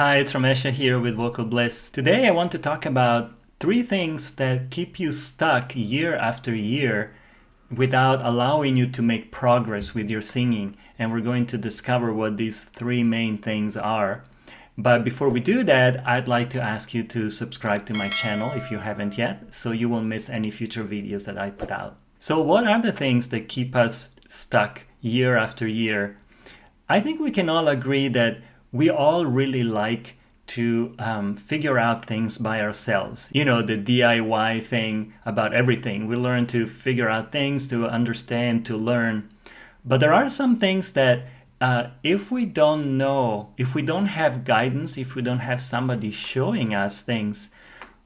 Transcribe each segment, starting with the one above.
Hi, it's Ramesha here with Vocal Bliss. Today I want to talk about 3 things that keep you stuck year after year without allowing you to make progress with your singing. And we're going to discover what these 3 main things are. But before we do that, I'd like to ask you to subscribe to my channel if you haven't yet, so you won't miss any future videos that I put out. So what are the things that keep us stuck year after year? I think we can all agree that we all really like to figure out things by ourselves. You know, the DIY thing about everything. We learn to figure out things, to understand, to learn. But there are some things that if we don't know, if we don't have guidance, if we don't have somebody showing us things,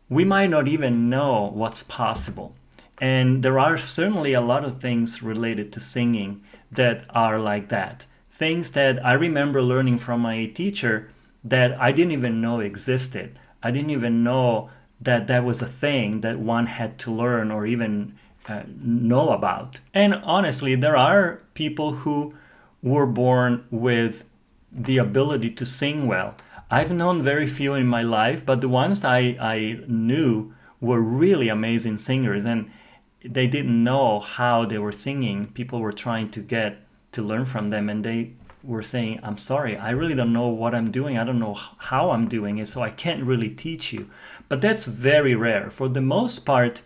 we might not even know what's possible. And there are certainly a lot of things related to singing that are like that. Things that I remember learning from my teacher that I didn't even know existed. I didn't even know that that was a thing that one had to learn or even know about. And honestly, there are people who were born with the ability to sing well. I've known very few in my life, but the ones I knew were really amazing singers, and they didn't know how they were singing. People were trying to learn from them, and they were saying, I'm sorry, I really don't know what I'm doing. I don't know how I'm doing it, so I can't really teach you. But that's very rare. For the most part,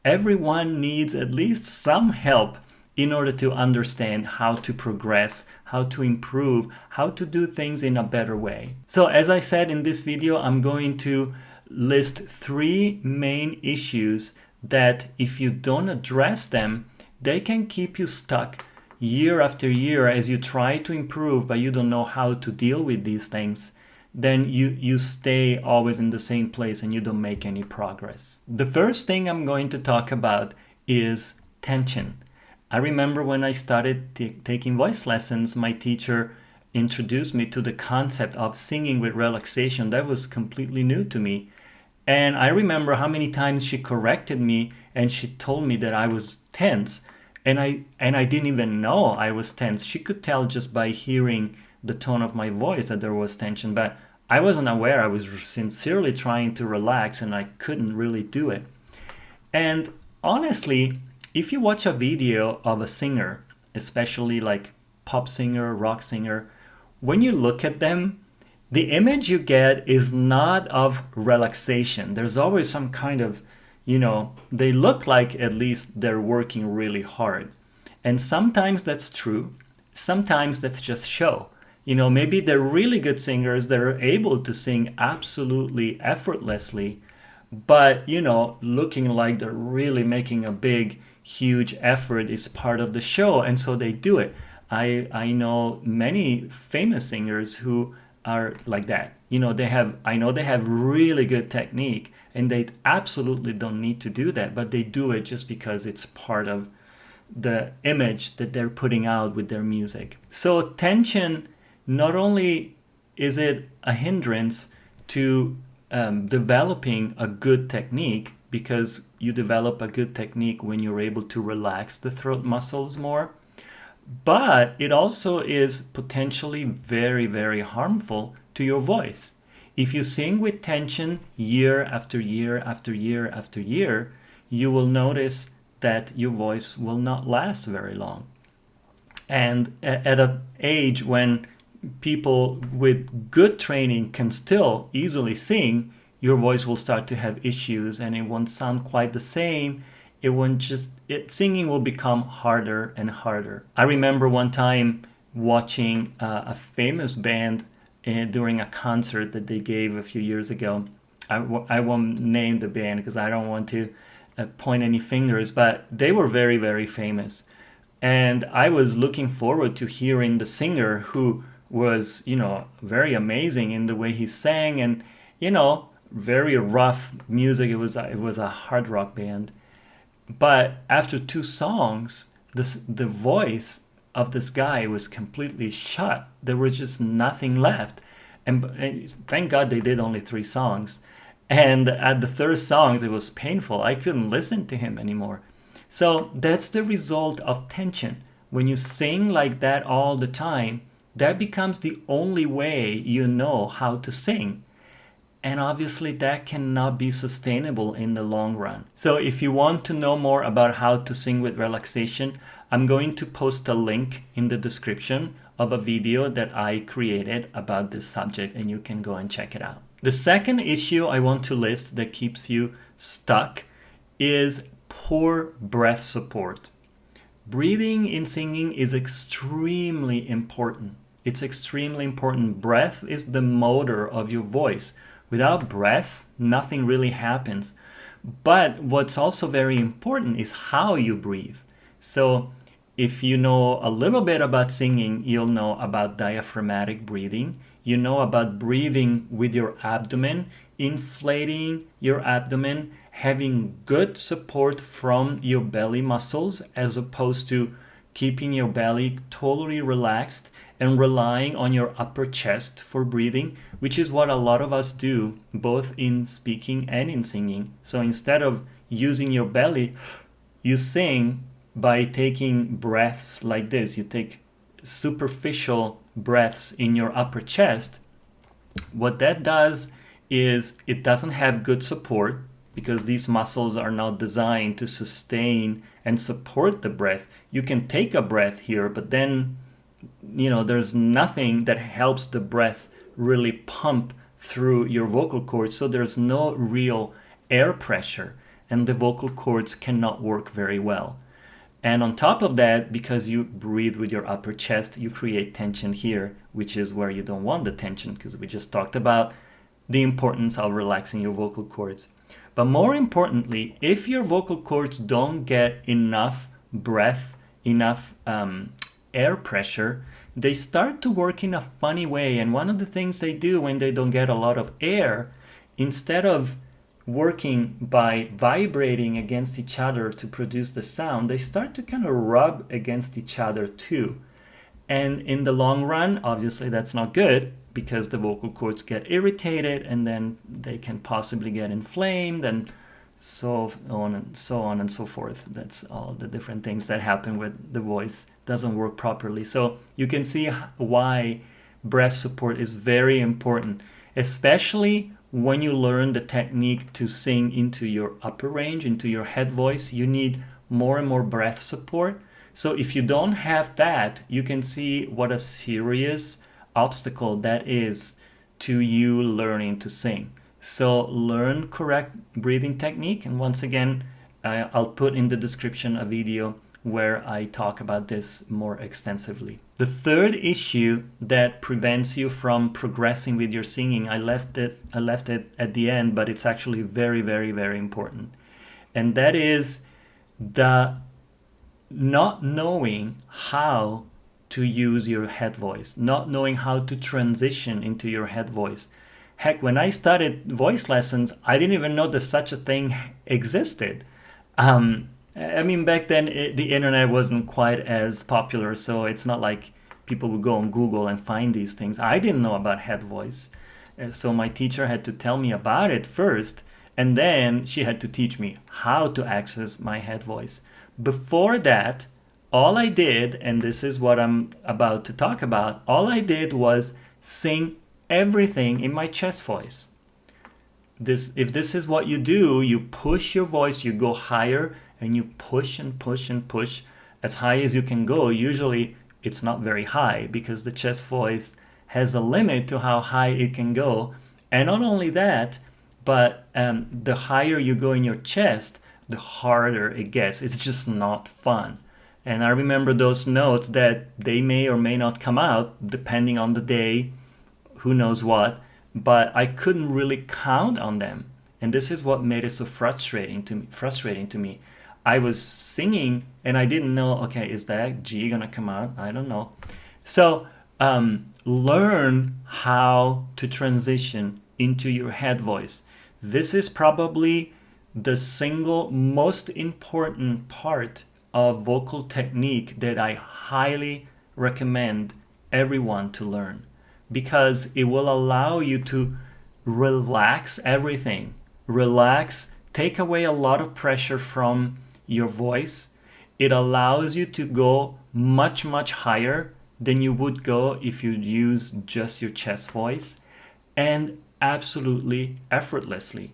everyone needs at least some help in order to understand how to progress, how to improve, how to do things in a better way. So as I said in this video, I'm going to list 3 main issues that if you don't address them, they can keep you stuck year after year as you try to improve, but you don't know how to deal with these things. Then you stay always in the same place and you don't make any progress. The first thing I'm going to talk about is tension. I remember when I started taking voice lessons, my teacher introduced me to the concept of singing with relaxation. That was completely new to me. And I remember how many times she corrected me and she told me that I was tense. And I didn't even know I was tense. She could tell just by hearing the tone of my voice that there was tension, but I wasn't aware. I was sincerely trying to relax and I couldn't really do it. And honestly, if you watch a video of a singer, especially like pop singer, rock singer, when you look at them, the image you get is not of relaxation. There's always some kind of, they look like at least they're working really hard. And sometimes that's true. Sometimes that's just show. Maybe they're really good singers that are able to sing absolutely effortlessly, but, looking like they're really making a big, huge effort is part of the show. And so they do it. I know many famous singers who are like that. I know they have really good technique and they absolutely don't need to do that, but they do it just because it's part of the image that they're putting out with their music. So tension, not only is it a hindrance to developing a good technique, because you develop a good technique when you're able to relax the throat muscles more, but it also is potentially very, very harmful to your voice. If you sing with tension year after year after year after year, you will notice that your voice will not last very long. And at an age when people with good training can still easily sing, your voice will start to have issues and it won't sound quite the same. Singing will become harder and harder. I remember one time watching a famous band during a concert that they gave a few years ago. I won't name the band because I don't want to point any fingers, but they were very, very famous. And I was looking forward to hearing the singer who was, very amazing in the way he sang and, very rough music. It was a hard rock band. But after 2 songs, the voice of this guy was completely shut. There was just nothing left. And thank God they did only 3 songs. And at the 3rd song, it was painful. I couldn't listen to him anymore. So that's the result of tension. When you sing like that all the time, that becomes the only way you know how to sing. And obviously that cannot be sustainable in the long run. So if you want to know more about how to sing with relaxation, I'm going to post a link in the description of a video that I created about this subject, and you can go and check it out. The second issue I want to list that keeps you stuck is poor breath support. Breathing in singing is extremely important. It's extremely important. Breath is the motor of your voice. Without breath, nothing really happens. But what's also very important is how you breathe. So if you know a little bit about singing, you'll know about diaphragmatic breathing. You know about breathing with your abdomen, inflating your abdomen, having good support from your belly muscles as opposed to keeping your belly totally relaxed and relying on your upper chest for breathing, which is what a lot of us do, both in speaking and in singing. So instead of using your belly, you sing by taking breaths like this. You take superficial breaths in your upper chest. What that does is it doesn't have good support because these muscles are not designed to sustain and support the breath. You can take a breath here, but then there's nothing that helps the breath really pump through your vocal cords, so there's no real air pressure and the vocal cords cannot work very well. And on top of that, because you breathe with your upper chest, you create tension here, which is where you don't want the tension, because we just talked about the importance of relaxing your vocal cords. But more importantly, if your vocal cords don't get enough breath, enough air pressure, they start to work in a funny way. And one of the things they do when they don't get a lot of air, instead of working by vibrating against each other to produce the sound, they start to kind of rub against each other too. And in the long run, obviously that's not good because the vocal cords get irritated and then they can possibly get inflamed and so on and so on and so forth. That's all the different things that happen with the voice doesn't work properly. So you can see why breath support is very important, especially when you learn the technique to sing into your upper range, into your head voice. You need more and more breath support. So if you don't have that, you can see what a serious obstacle that is to you learning to sing. So learn correct breathing technique. And once again, I'll put in the description a video where I talk about this more extensively. The third issue that prevents you from progressing with your singing, I left it at the end, but it's actually very, very, very important. And that is the not knowing how to use your head voice, not knowing how to transition into your head voice. Heck, when I started voice lessons, I didn't even know that such a thing existed. Back then the internet wasn't quite as popular, so it's not like people would go on Google and find these things. I didn't know about head voice. So my teacher had to tell me about it first, and then she had to teach me how to access my head voice. Before that, all I did, and this is what I'm about to talk about, all I did was sing everything in my chest voice. If this is what you do, you push your voice, you go higher, and you push and push and push as high as you can go. Usually it's not very high because the chest voice has a limit to how high it can go. And not only that, but the higher you go in your chest, the harder it gets. It's just not fun. And I remember those notes that they may or may not come out depending on the day, who knows what, but I couldn't really count on them. And this is what made it so frustrating to me. I was singing and I didn't know, okay, is that G gonna come out? I don't know. So learn how to transition into your head voice. This is probably the single most important part of vocal technique that I highly recommend everyone to learn, because it will allow you to relax everything. Relax, take away a lot of pressure from your voice. It allows you to go much, much higher than you would go if you'd use just your chest voice, and absolutely effortlessly.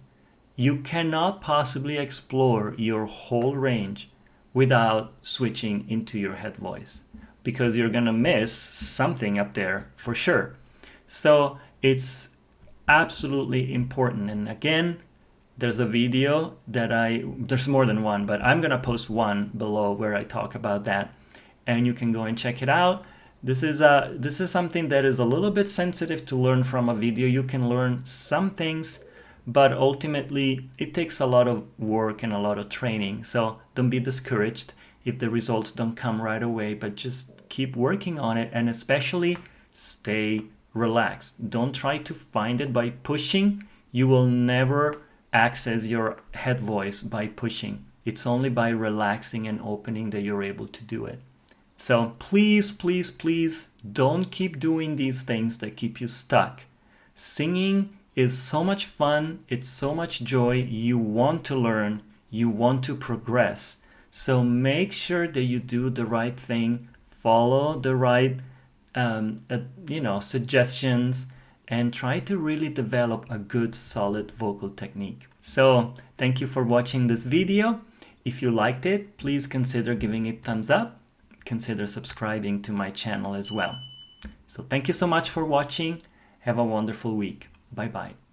You cannot possibly explore your whole range without switching into your head voice, because you're gonna miss something up there for sure. So it's absolutely important. And again, there's a video that there's more than one, but I'm gonna post one below where I talk about that, and you can go and check it out. This is something that is a little bit sensitive to learn from a video. You can learn some things, but ultimately it takes a lot of work and a lot of training. So don't be discouraged if the results don't come right away, but just keep working on it, and especially stay relaxed. Don't try to find it by pushing. You will never access your head voice by pushing. It's only by relaxing and opening that you're able to do it. So please, please, please don't keep doing these things that keep you stuck. Singing is so much fun. It's so much joy. You want to learn. You want to progress. So make sure that you do the right thing. Follow the right suggestions, and try to really develop a good, solid vocal technique. So thank you for watching this video. If you liked it, please consider giving it thumbs up. Consider subscribing to my channel as well. So thank you so much for watching. Have a wonderful week. Bye-bye.